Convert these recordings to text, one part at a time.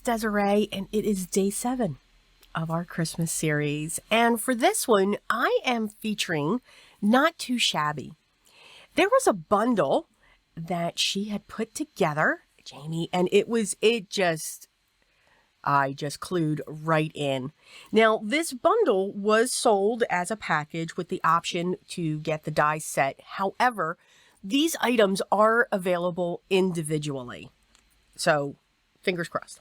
Desiree, and it is day 7 of our Christmas series. And for this one, I am featuring Not Too Shabby. There was a bundle that she had put together, Jamie, and I just clued right in. Now, this bundle was sold as a package with the option to get the die set. However, these items are available individually. So, fingers crossed.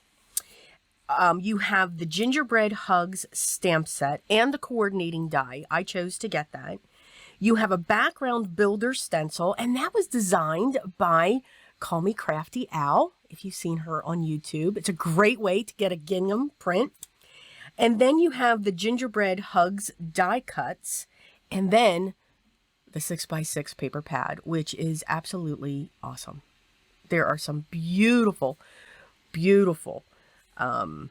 You have the Gingerbread Hugs stamp set and the coordinating die. I chose to get that. You have a background builder stencil, and that was designed by Call Me Crafty Owl, if you've seen her on YouTube. It's a great way to get a gingham print. And then you have the Gingerbread Hugs die cuts, and then the 6x6 paper pad, which is absolutely awesome. There are some beautiful, beautiful, and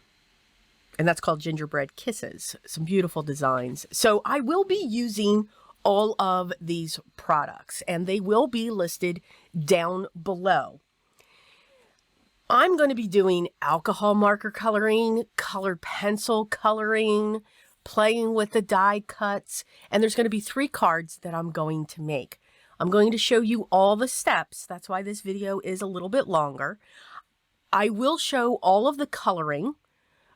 that's called Gingerbread Kisses. Some beautiful designs. So I will be using all of these products, and they will be listed down below. I'm going to be doing alcohol marker coloring, colored pencil coloring, playing with the die cuts, and there's going to be 3 cards that I'm going to make. I'm going to show you all the steps. That's why this video is a little bit longer. I will show all of the coloring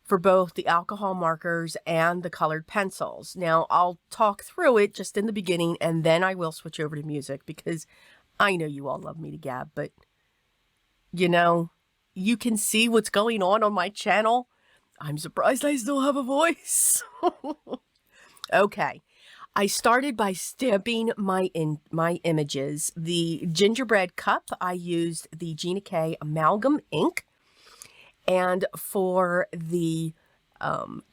for both the alcohol markers and the colored pencils. Now, I'll talk through it just in the beginning, and then I will switch over to music because I know you all love me to gab, but you know, you can see what's going on my channel. I'm surprised I still have a voice. Okay. I started by stamping my images. The gingerbread cup, I used the Gina K Amalgam ink. And for the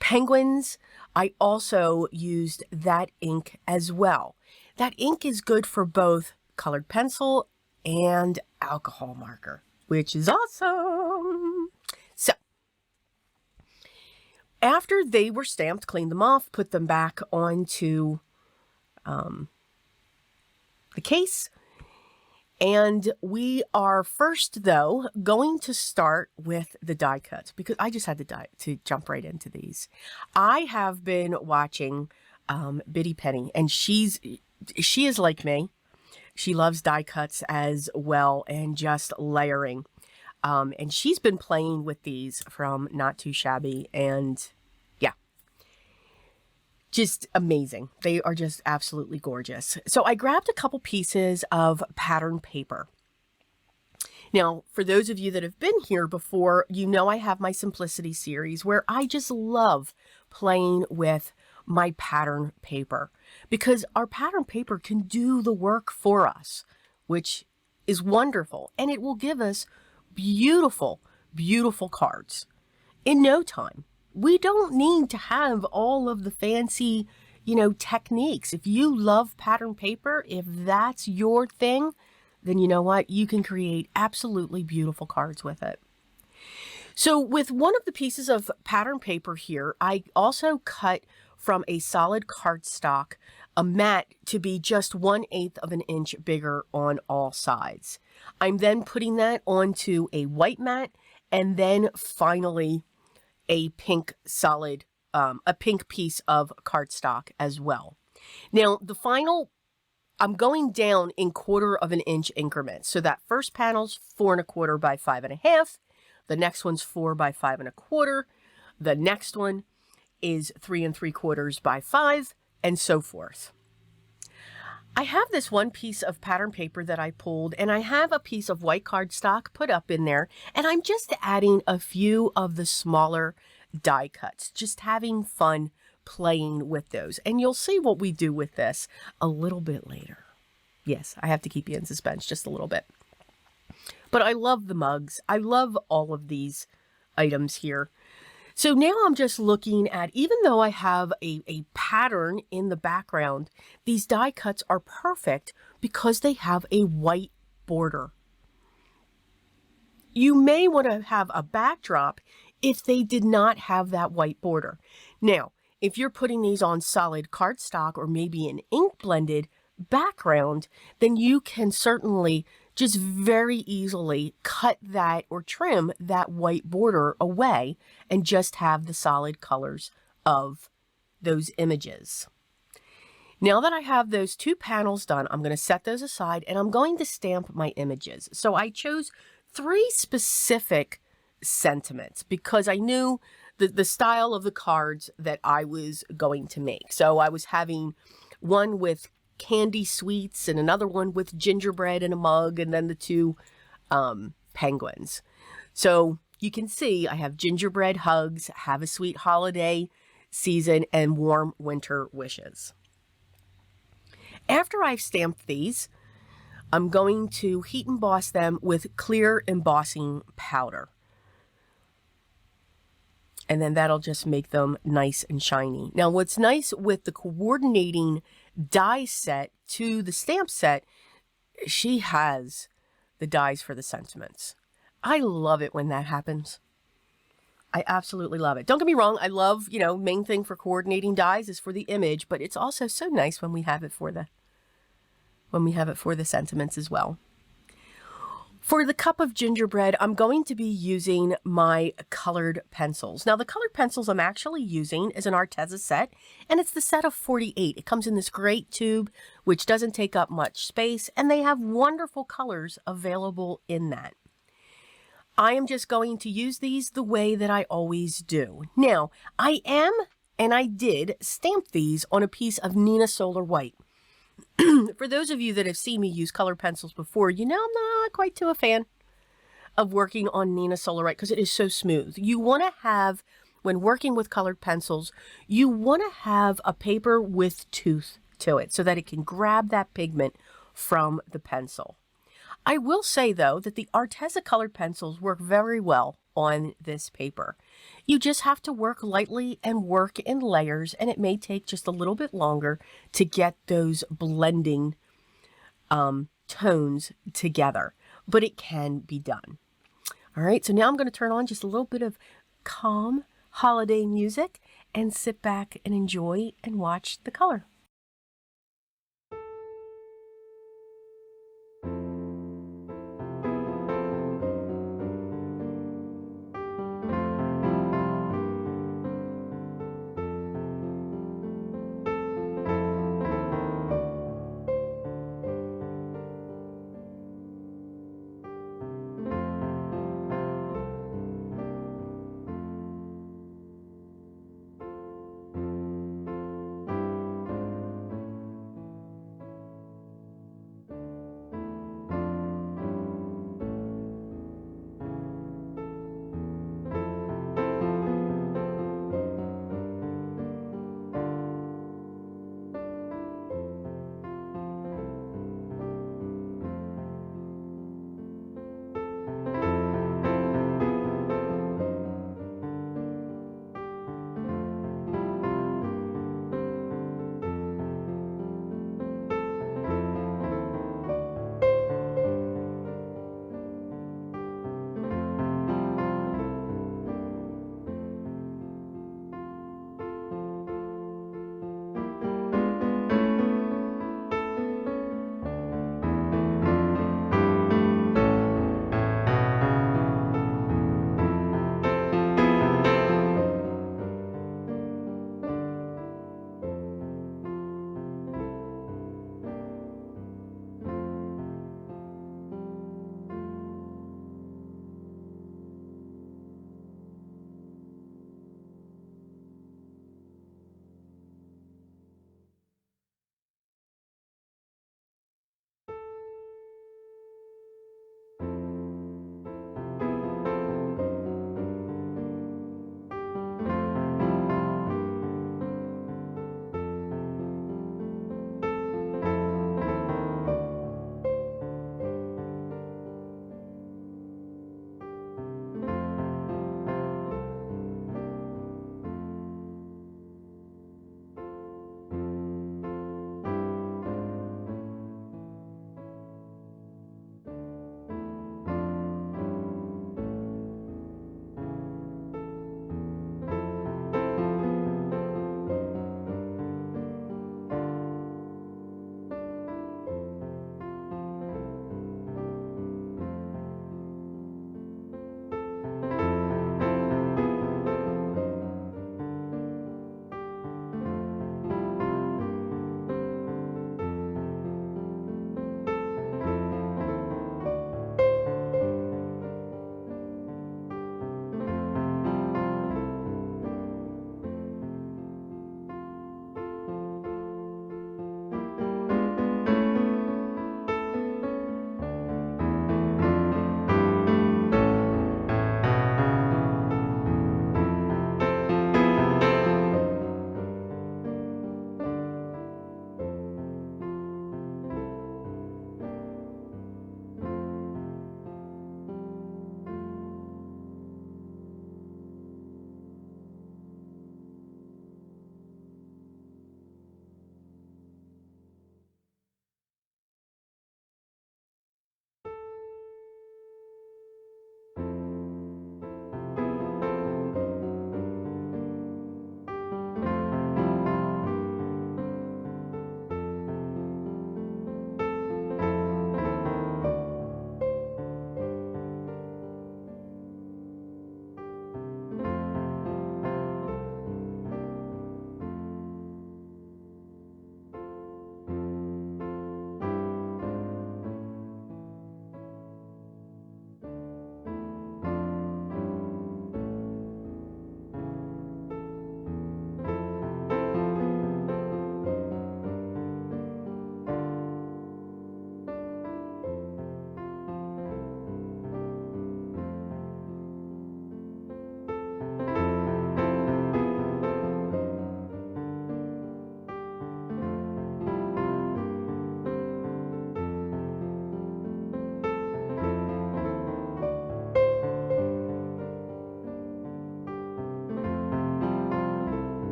penguins, I also used that ink as well. That ink is good for both colored pencil and alcohol marker, which is awesome. So, after they were stamped, cleaned them off, put them back onto the case. And we are first, though, going to start with the die cuts because I just had to jump right into these. I have been watching Biddy Penny, and she is like me. She loves die cuts as well and just layering. And she's been playing with these from Not Too Shabby, and yeah, just amazing. They are just absolutely gorgeous. So I grabbed a couple pieces of pattern paper. Now, for those of you that have been here before, you know I have my Simplicity series where I just love playing with my pattern paper because our pattern paper can do the work for us, which is wonderful, and it will give us beautiful, beautiful cards in no time. We don't need to have all of the fancy, techniques. If you love pattern paper, if that's your thing, then you know what? You can create absolutely beautiful cards with it. So with one of the pieces of pattern paper here, I also cut from a solid cardstock a mat to be just 1/8 of an inch bigger on all sides. I'm then putting that onto a white mat, and then finally a pink solid, a pink piece of cardstock as well. Now the final, I'm going down in 1/4 of an inch increments. So that first panel's 4 1/4 by 5 1/2. The next one's 4 by 5 1/4. The next one is 3 3/4 by 5, and so forth. I have this one piece of pattern paper that I pulled, and I have a piece of white cardstock put up in there, and I'm just adding a few of the smaller die cuts, just having fun playing with those. And you'll see what we do with this a little bit later. Yes, I have to keep you in suspense just a little bit. But I love the mugs. I love all of these items here. So now I'm just looking at, even though I have a pattern in the background, these die cuts are perfect because they have a white border. You may want to have a backdrop if they did not have that white border. Now, if you're putting these on solid cardstock or maybe an ink blended background, then you can certainly just very easily cut that or trim that white border away and just have the solid colors of those images. Now that I have those 2 panels done, I'm going to set those aside and I'm going to stamp my images. So I chose 3 specific sentiments because I knew the style of the cards that I was going to make. So I was having one with candy sweets and another one with gingerbread in a mug, and then the 2 penguins. So you can see I have gingerbread hugs, have a sweet holiday season, and warm winter wishes. After I've stamped these, I'm going to heat emboss them with clear embossing powder. And then that'll just make them nice and shiny. Now, what's nice with the coordinating die set to the stamp set, she has the dies for the sentiments. I love it when that happens. I absolutely love it. Don't get me wrong. I love, main thing for coordinating dies is for the image, but it's also so nice when we have it for the sentiments as well. For the cup of gingerbread, I'm going to be using my colored pencils. Now, the colored pencils I'm actually using is an Arteza set, and it's the set of 48. It comes in this great tube, which doesn't take up much space, and they have wonderful colors available in that. I am just going to use these the way that I always do. Now, I did stamp these on a piece of Neenah Solar White. For those of you that have seen me use colored pencils before, I'm not quite too a fan of working on Neenah Solar White because it is so smooth. You want to have, when working with colored pencils, you want to have a paper with tooth to it so that it can grab that pigment from the pencil. I will say, though, that the Arteza colored pencils work very well on this paper. You just have to work lightly and work in layers, and it may take just a little bit longer to get those blending tones together, but it can be done. All right, so now I'm going to turn on just a little bit of calm holiday music and sit back and enjoy and watch the color.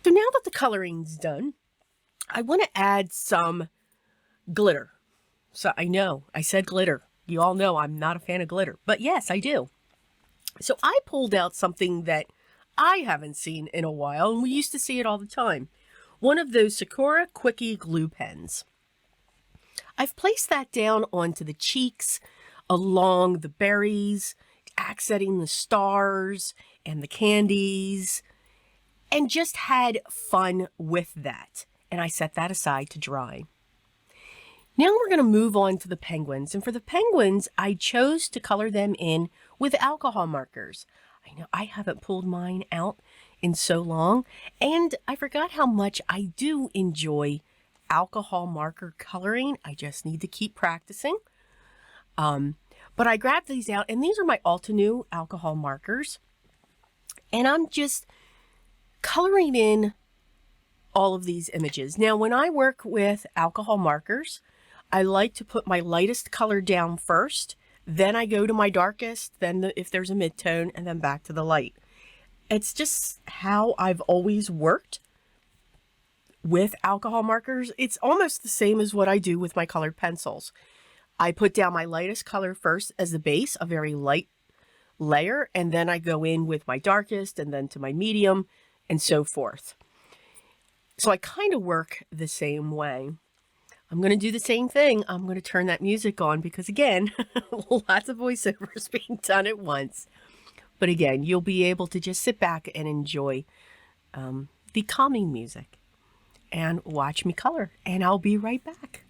So now that the coloring's done, I want to add some glitter. So I know, I said glitter. You all know I'm not a fan of glitter, but yes, I do. So I pulled out something that I haven't seen in a while, and we used to see it all the time. One of those Sakura Quickie glue pens. I've placed that down onto the cheeks, along the berries, accenting the stars and the candies, and just had fun with that. And I set that aside to dry. Now we're going to move on to the penguins. And for the penguins, I chose to color them in with alcohol markers. I know I haven't pulled mine out in so long, and I forgot how much I do enjoy alcohol marker coloring. I just need to keep practicing. But I grabbed these out, and these are my Altenew alcohol markers. And I'm just coloring in all of these images. Now, when I work with alcohol markers, I like to put my lightest color down first, then I go to my darkest, then if there's a mid-tone, and then back to the light. It's just how I've always worked with alcohol markers. It's almost the same as what I do with my colored pencils. I put down my lightest color first as the base, a very light layer, and then I go in with my darkest and then to my medium and so forth. So I kind of work the same way. I'm going to do the same thing. I'm going to turn that music on because, again, lots of voiceovers being done at once. But again, you'll be able to just sit back and enjoy the calming music and watch me color. And I'll be right back.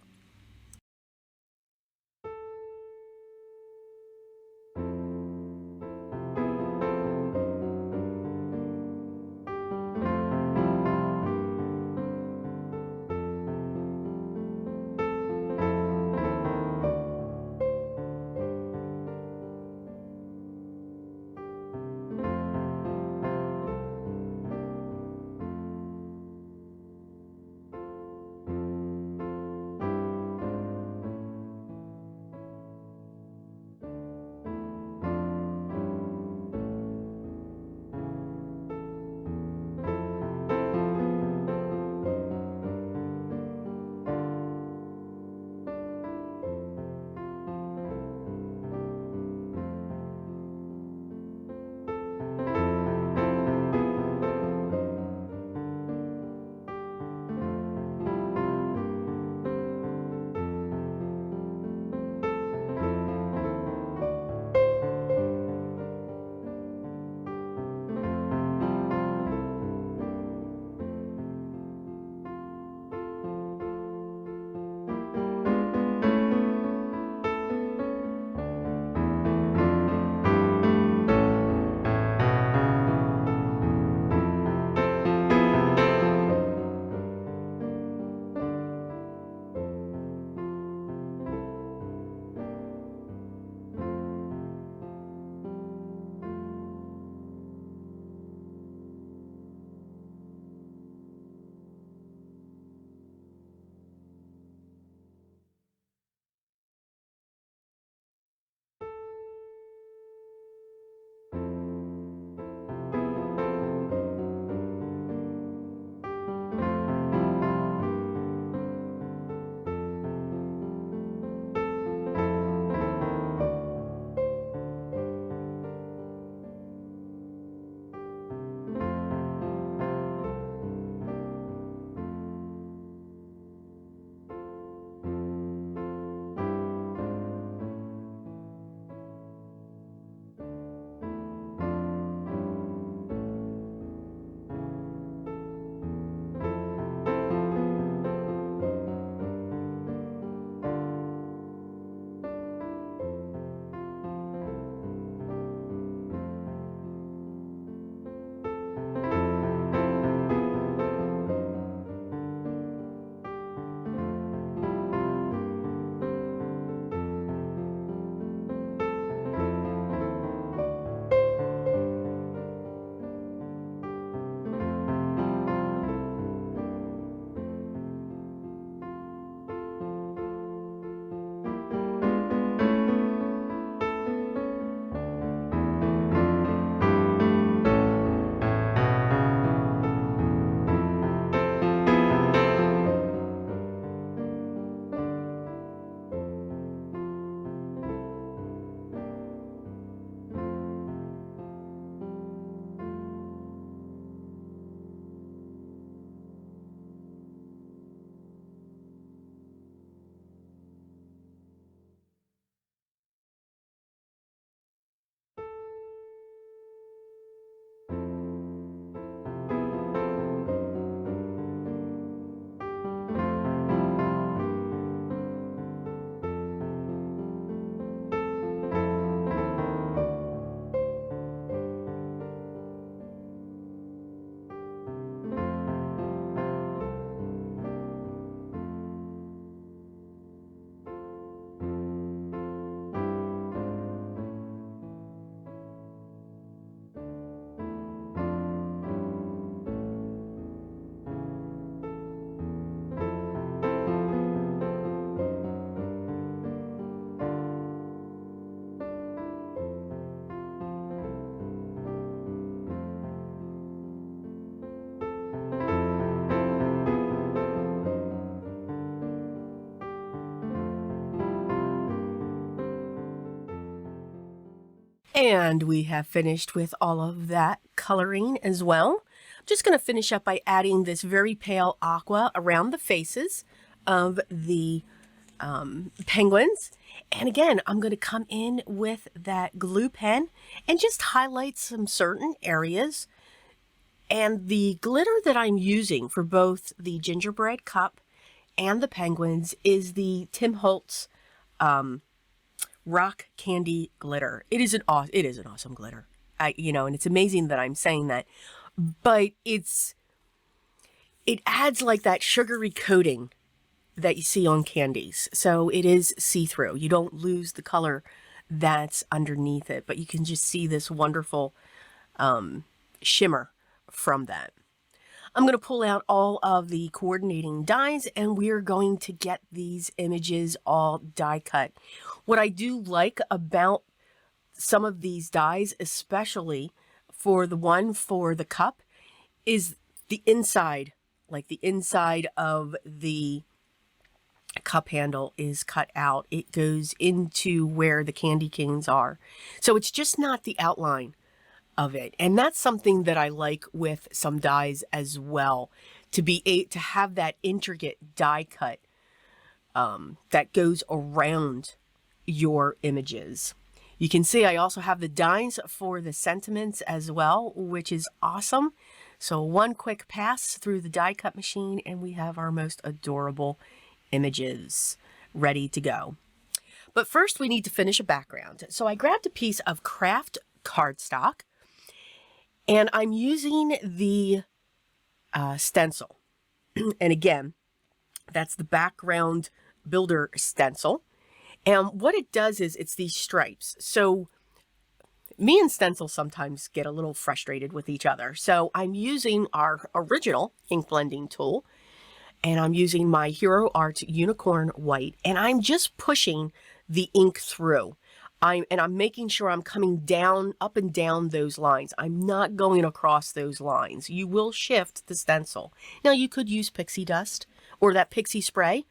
And we have finished with all of that coloring as well. I'm just going to finish up by adding this very pale aqua around the faces of the penguins. And again, I'm going to come in with that glue pen and just highlight some certain areas. And the glitter that I'm using for both the gingerbread cup and the penguins is the Tim Holtz rock candy glitter. It is an awesome glitter. And it's amazing that I'm saying that, but it adds like that sugary coating that you see on candies. So it is see-through. You don't lose the color that's underneath it, but you can just see this wonderful shimmer from that. I'm going to pull out all of the coordinating dies, and we're going to get these images all die cut. What I do like about some of these dies, especially for the one for the cup, is the inside, like the inside of the cup handle is cut out. It goes into where the candy canes are. So it's just not the outline of it. And that's something that I like with some dies as well, to have that intricate die cut that goes around your images. You can see I also have the dies for the sentiments as well, which is awesome. So one quick pass through the die cut machine and we have our most adorable images ready to go. But first we need to finish a background. So I grabbed a piece of craft cardstock and I'm using the stencil. And again, that's the background builder stencil. And what it does is it's these stripes. So me and stencil sometimes get a little frustrated with each other. So I'm using our original ink blending tool, and I'm using my Hero Art Unicorn White, and I'm just pushing the ink through. I'm making sure I'm coming down, up and down those lines. I'm not going across those lines. You will shift the stencil. Now you could use pixie dust or that pixie spray,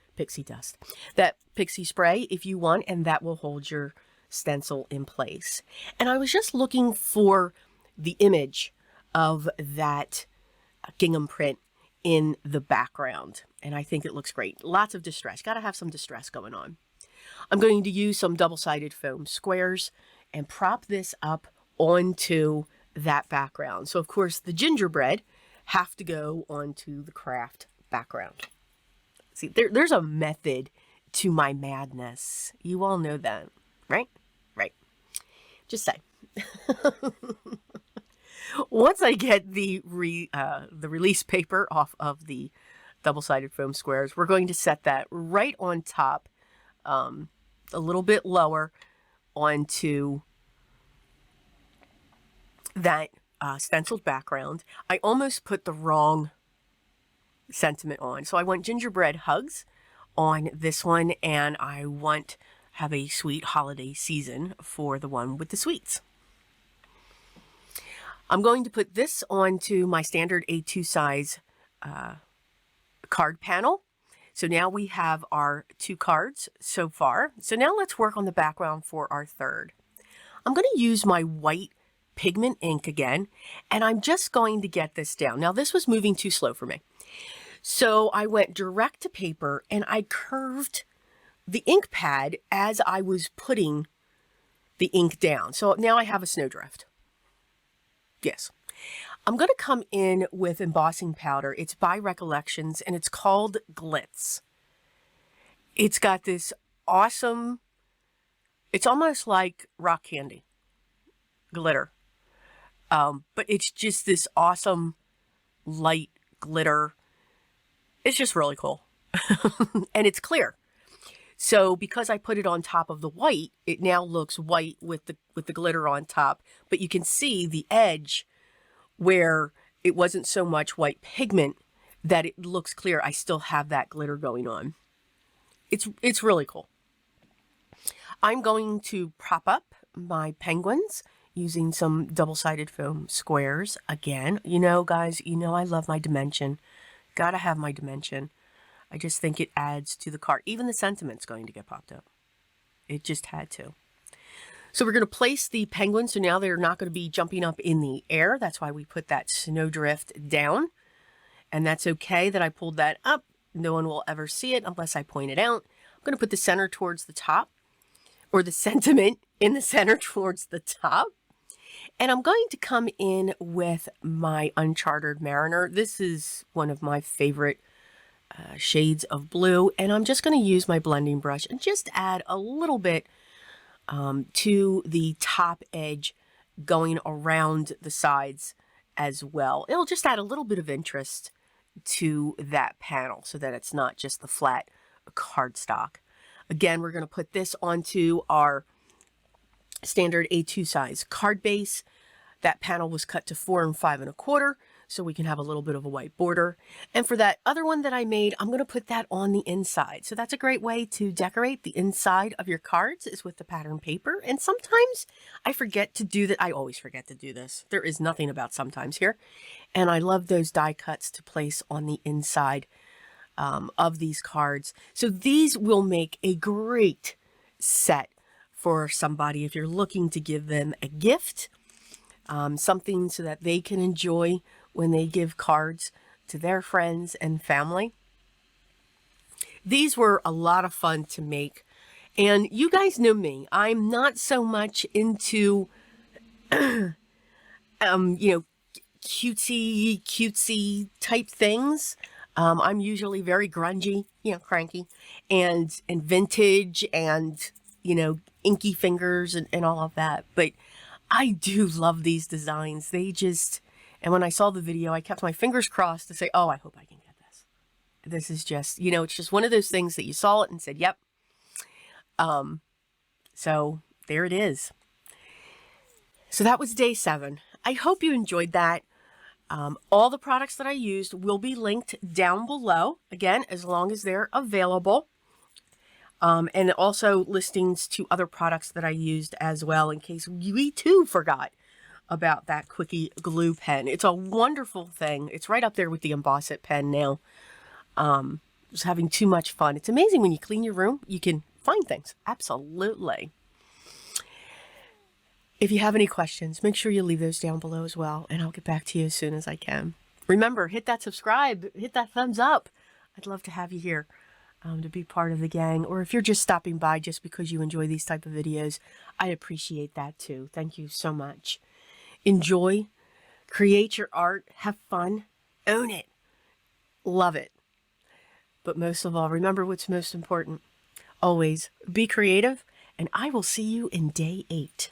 that pixie spray if you want, and that will hold your stencil in place. And I was just looking for the image of that gingham print in the background, and I think it looks great. Lots of distress. Got to have some distress going on. I'm going to use some double-sided foam squares and prop this up onto that background. So of course the gingerbread have to go onto the craft background. See, there's a method to my madness. You all know that, right? Right. Just say. Once I get the release paper off of the double-sided foam squares, we're going to set that right on top, a little bit lower onto that stenciled background. I almost put the wrong sentiment on. So I want Gingerbread Hugs on this one, and I want have a sweet holiday season for the one with the sweets. I'm going to put this onto my standard A2 size card panel. So now we have our 2 cards so far. So now let's work on the background for our third. I'm going to use my white pigment ink again, and I'm just going to get this down. Now this was moving too slow for me. So I went direct to paper and I curved the ink pad as I was putting the ink down. So now I have a snowdrift. Yes. I'm going to come in with embossing powder. It's by Recollections, and it's called Glitz. It's got this awesome, it's almost like rock candy glitter. But it's just this awesome light glitter. It's just really cool. And it's clear. So because I put it on top of the white, it now looks white with the glitter on top. But you can see the edge where it wasn't so much white pigment that it looks clear. I still have that glitter going on. It's really cool. I'm going to prop up my penguins using some double-sided foam squares. Again, you know, guys, you know I love my dimension. Gotta have my dimension. I just think it adds to the card. Even the sentiment's going to get popped up. It just had to. So we're going to place the penguins, so now they're not going to be jumping up in the air. That's why we put that snowdrift down. And that's okay that I pulled that up. No one will ever see it unless I point it out. I'm going to put the center towards the top, or the sentiment in the center towards the top. And I'm going to come in with my Uncharted Mariner. This is one of my favorite shades of blue. And I'm just going to use my blending brush and just add a little bit to the top edge going around the sides as well. It'll just add a little bit of interest to that panel so that it's not just the flat cardstock. Again, we're going to put this onto our standard A2 size card base. That panel was cut to 4 5 1/4, so we can have a little bit of a white border. And for that other one that I made, I'm going to put that on the inside. So that's a great way to decorate the inside of your cards, is with the pattern paper. And sometimes I forget to do that. I always forget to do this. There is nothing about sometimes here. And I love those die cuts to place on the inside of these cards. So these will make a great set for somebody if you're looking to give them a gift. Something so that they can enjoy when they give cards to their friends and family. These were a lot of fun to make. And you guys know me. I'm not so much into, you know, cutesy type things. I'm usually very grungy, you know, cranky, and vintage, and, you know, inky fingers and all of that. But I do love these designs. They just, and when I saw the video, I kept my fingers crossed to say, oh, I hope I can get this. This is just, you know, it's just one of those things that you saw it and said, yep. So there it is. So that was day 7. I hope you enjoyed that. All the products that I used will be linked down below, again, as long as they're available. And also listings to other products that I used as well, in case we too forgot about that Quickie glue pen. It's a wonderful thing. It's right up there with the Emboss It pen now. Just having too much fun. It's amazing when you clean your room, you can find things. Absolutely. If you have any questions, make sure you leave those down below as well, and I'll get back to you as soon as I can. Remember, hit that subscribe, hit that thumbs up. I'd love to have you here. To be part of the gang, or if you're just stopping by just because you enjoy these type of videos, I appreciate that too. Thank you so much. Enjoy, create your art, have fun, own it, love it. But most of all, remember what's most important. Always be creative, and I will see you in day 8.